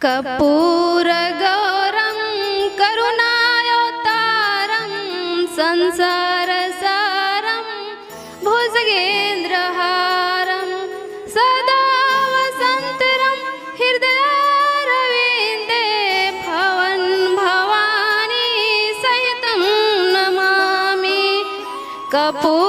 कर्पूरगौरं करुणावतारं संसारसारं भुजगेन्द्रहारं सदा वसन्तरं हृदयारविन्दे भवन् भवानी सहितं नमामि। कर्पूरगौरं